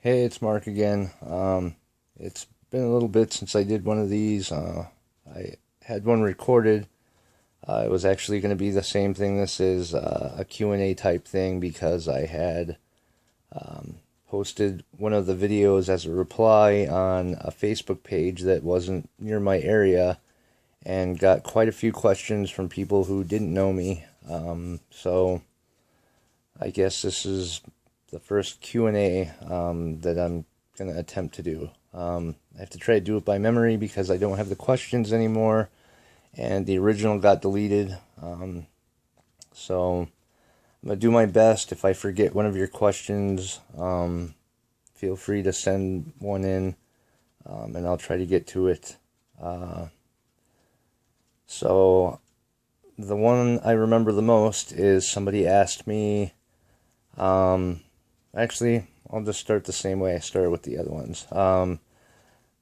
Hey, it's Mark again. It's been a little bit since I did one of these. I had one recorded. It was actually going to be the same thing this is, a Q&A type thing, because I had posted one of the videos as a reply on a Facebook page that wasn't near my area and got quite a few questions from people who didn't know me. So I guess this is the first Q&A that I'm going to attempt to do. I have to try to do it by memory because I don't have the questions anymore, and the original got deleted. So I'm going to do my best. If I forget one of your questions, feel free to send one in, and I'll try to get to it. So the one I remember the most is somebody asked me, actually, I'll just start the same way I started with the other ones.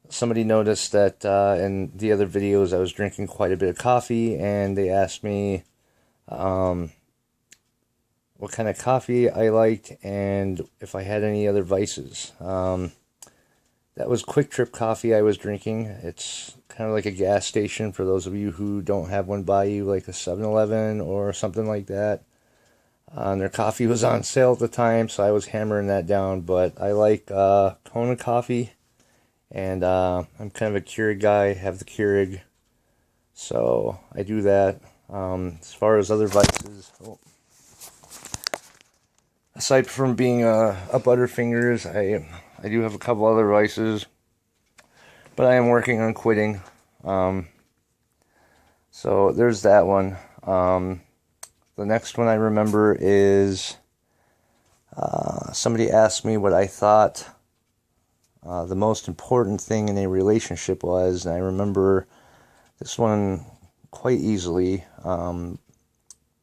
Somebody noticed that in the other videos I was drinking quite a bit of coffee, and they asked me what kind of coffee I liked and if I had any other vices. That was Quick Trip coffee I was drinking. It's kind of like a gas station for those of you who don't have one by you, like a 7-Eleven or something like that. Their coffee was on sale at the time, so I was hammering that down. But I like Kona coffee, and I'm kind of a Keurig guy, have the Keurig, so I do that. As far as other vices, aside from being a Butterfingers, I do have a couple other vices, but I am working on quitting. So there's that one. The next one I remember is somebody asked me what I thought the most important thing in a relationship was, and I remember this one quite easily.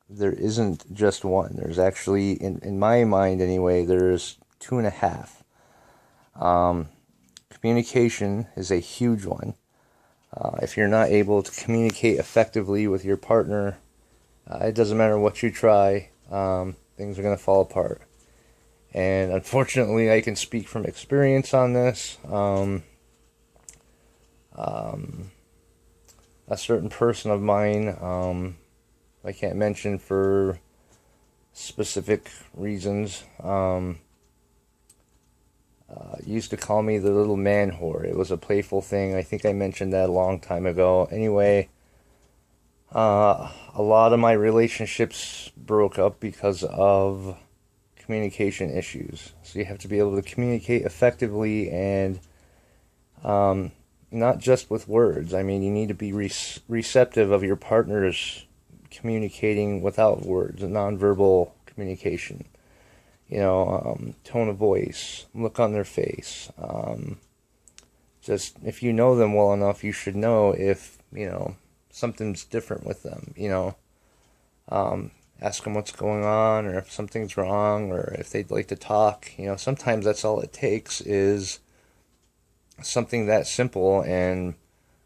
There isn't just one. There's actually, in my mind anyway, there's two and a half. Communication is a huge one. If you're not able to communicate effectively with your partner, it doesn't matter what you try, things are going to fall apart. And unfortunately, I can speak from experience on this. A certain person of mine, I can't mention for specific reasons, used to call me the little man whore. It was a playful thing. I think I mentioned that a long time ago. Anyway, a lot of my relationships broke up because of communication issues. So you have to be able to communicate effectively, and not just with words. I mean, you need to be receptive of your partner's communicating without words, nonverbal communication. Tone of voice, look on their face. Just, if you know them well enough, you should know if, something's different with them, ask them what's going on, or if something's wrong, or if they'd like to talk. Sometimes that's all it takes, is something that simple, and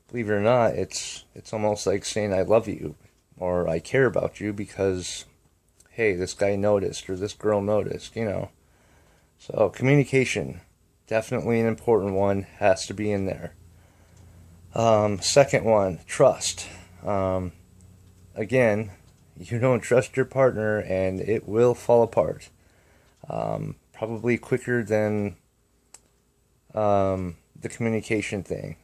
believe it or not, it's almost like saying I love you, or I care about you, because, hey, this guy noticed, or this girl noticed, So communication, definitely an important one, has to be in there. Second one, trust. Again, you don't trust your partner, and it will fall apart. Probably quicker than the communication thing.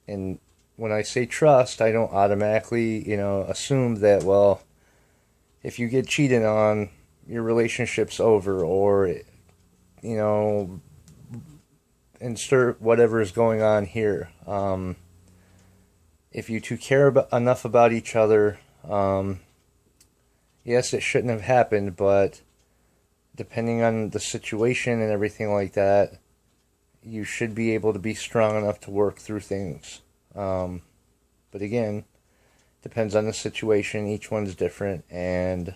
And when I say trust, I don't automatically, assume that, well, if you get cheated on, your relationship's over, or, insert whatever is going on here. If you two care enough about each other, yes, it shouldn't have happened, but depending on the situation and everything like that, you should be able to be strong enough to work through things. But again, depends on the situation. Each one's different, and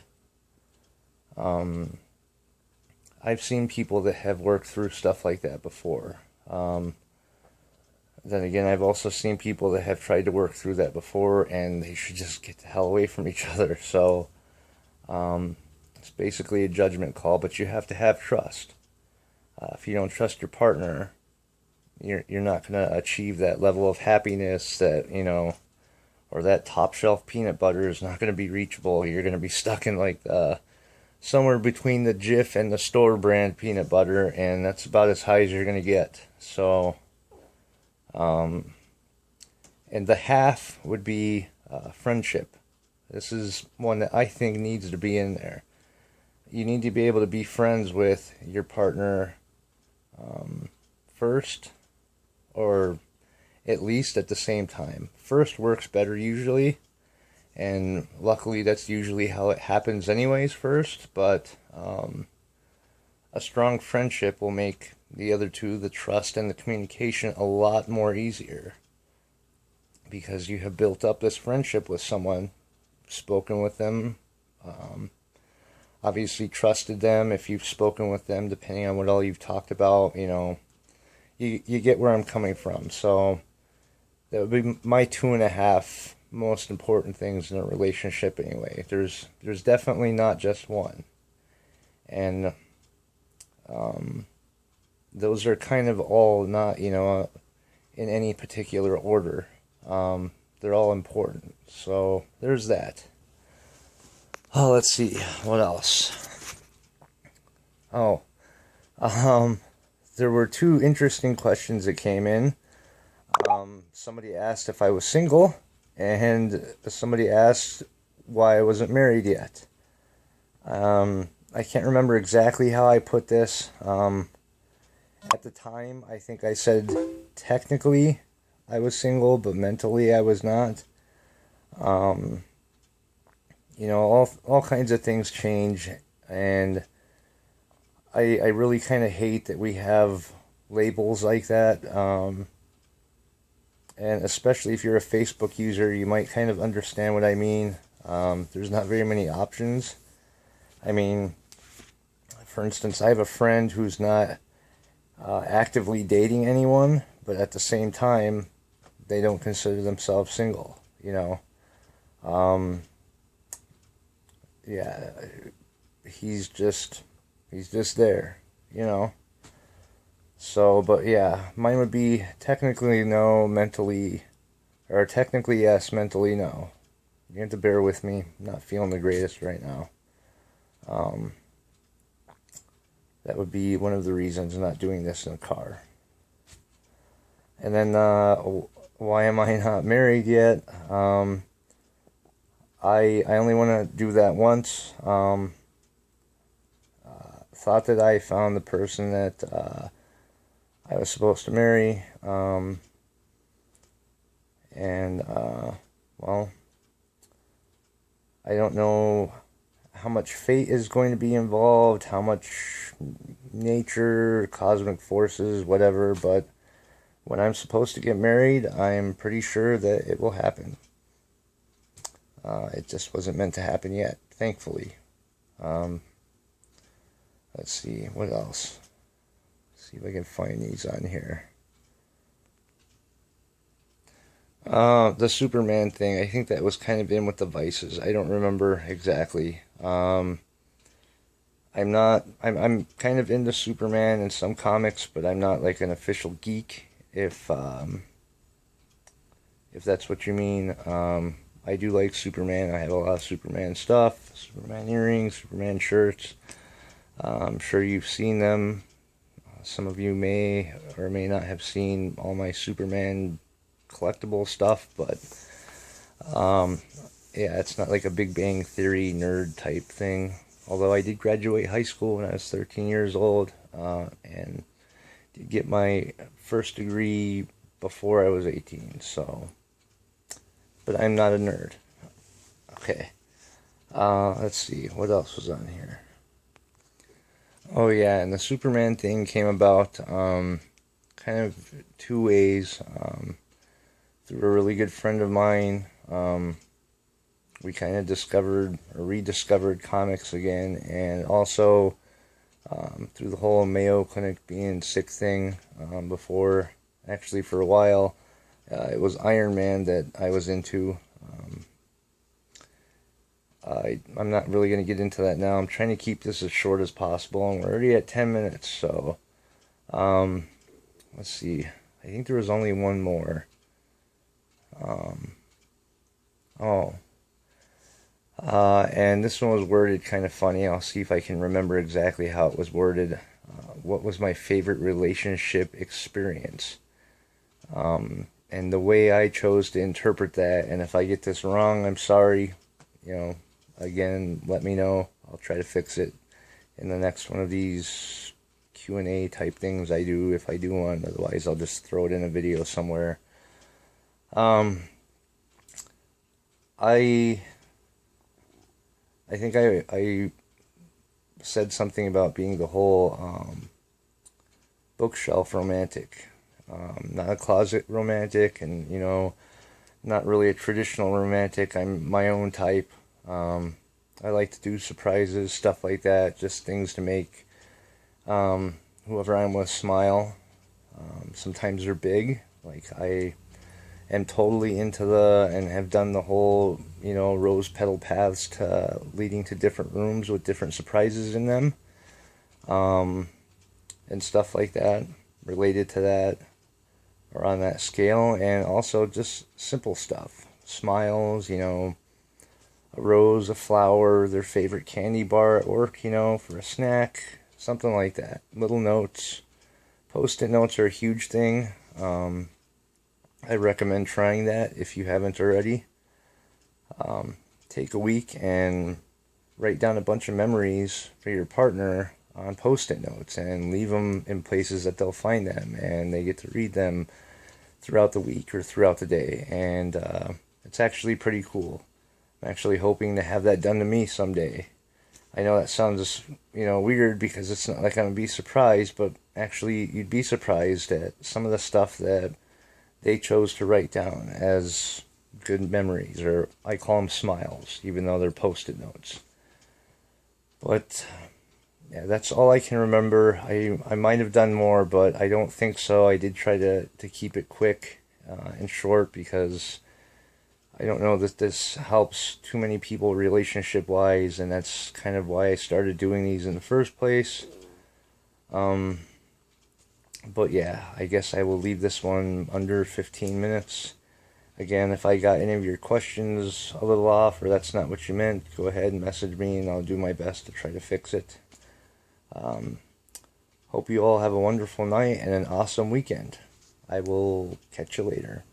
I've seen people that have worked through stuff like that before. Then again, I've also seen people that have tried to work through that before, and they should just get the hell away from each other. So it's basically a judgment call, but you have to have trust. If you don't trust your partner, you're not going to achieve that level of happiness that, or that top shelf peanut butter is not going to be reachable. You're going to be stuck in like somewhere between the Jif and the store brand peanut butter, and that's about as high as you're going to get. So, and the half would be friendship. This is one that I think needs to be in there. You need to be able to be friends with your partner first, or at least at the same time. First works better usually, and luckily that's usually how it happens anyways first, but a strong friendship will make the other two, the trust and the communication, a lot more easier, because you have built up this friendship with someone, spoken with them, obviously trusted them if you've spoken with them, depending on what all you've talked about, you get where I'm coming from. So that would be my 2.5 most important things in a relationship anyway. There's definitely not just one. And those are kind of all not, in any particular order. They're all important. So there's that. Oh, let's see. What else? Oh, there were 2 interesting questions that came in. Somebody asked if I was single, and somebody asked why I wasn't married yet. I can't remember exactly how I put this. At the time, I think I said technically I was single, but mentally I was not. All kinds of things change, and I really kind of hate that we have labels like that. And especially if you're a Facebook user, you might kind of understand what I mean. There's not very many options. I mean, for instance, I have a friend who's not actively dating anyone, but at the same time, they don't consider themselves single, yeah, he's just there, So, but yeah, mine would be technically no, mentally, or technically yes, mentally no. You have to bear with me. I'm not feeling the greatest right now. That would be one of the reasons I'm not doing this in a car. And then, why am I not married yet? I only want to do that once. Thought that I found the person that I was supposed to marry. Well, I don't know how much fate is going to be involved, how much nature, cosmic forces, whatever, but when I'm supposed to get married, I'm pretty sure that it will happen. It just wasn't meant to happen yet, thankfully. Let's see, what else? See if I can find these on here. The Superman thing, I think that was kind of in with the Vices. I don't remember exactly. I'm kind of into Superman in some comics, but I'm not like an official geek, if that's what you mean. I do like Superman. I have a lot of Superman stuff, Superman earrings, Superman shirts. I'm sure you've seen them. Some of you may or may not have seen all my Superman collectible stuff, but yeah, it's not like a Big Bang Theory nerd type thing. Although I did graduate high school when I was 13 years old, and did get my first degree before I was 18, so... But I'm not a nerd. Okay. Let's see, what else was on here? Oh yeah, and the Superman thing came about kind of 2 ways. Through a really good friend of mine, we kind of discovered or rediscovered comics again, and also through the whole Mayo Clinic being sick thing before, actually for a while, it was Iron Man that I was into. I'm not really going to get into that now. I'm trying to keep this as short as possible, and we're already at 10 minutes, so Let's see. I think there was only one more. Oh. And this one was worded kind of funny. I'll see if I can remember exactly how it was worded. What was my favorite relationship experience? And the way I chose to interpret that, and if I get this wrong, I'm sorry. Again, let me know. I'll try to fix it in the next one of these Q&A type things I do, if I do one. Otherwise, I'll just throw it in a video somewhere. I think I said something about being the whole bookshelf romantic. Not a closet romantic, and not really a traditional romantic. I'm my own type. I like to do surprises, stuff like that, just things to make whoever I'm with smile. Sometimes they're big, like I am totally into and have done the whole, rose petal paths to leading to different rooms with different surprises in them, and stuff like that, related to that, or on that scale, and also just simple stuff. Smiles, a rose, a flower, their favorite candy bar at work, for a snack, something like that. Little notes. Post-it notes are a huge thing. I recommend trying that if you haven't already. Take a week and write down a bunch of memories for your partner on Post-it notes and leave them in places that they'll find them, and they get to read them throughout the week or throughout the day, and it's actually pretty cool. I'm actually hoping to have that done to me someday. I know that sounds, weird, because it's not like I'm going to be surprised, but actually you'd be surprised at some of the stuff that they chose to write down as good memories, or I call them smiles, even though they're Post-it notes. But yeah, that's all I can remember. I might have done more, but I don't think so. I did try to keep it quick and short, because I don't know that this helps too many people relationship-wise, and that's kind of why I started doing these in the first place. But yeah, I guess I will leave this one under 15 minutes. Again, if I got any of your questions a little off, or that's not what you meant, go ahead and message me, and I'll do my best to try to fix it. Hope you all have a wonderful night and an awesome weekend. I will catch you later.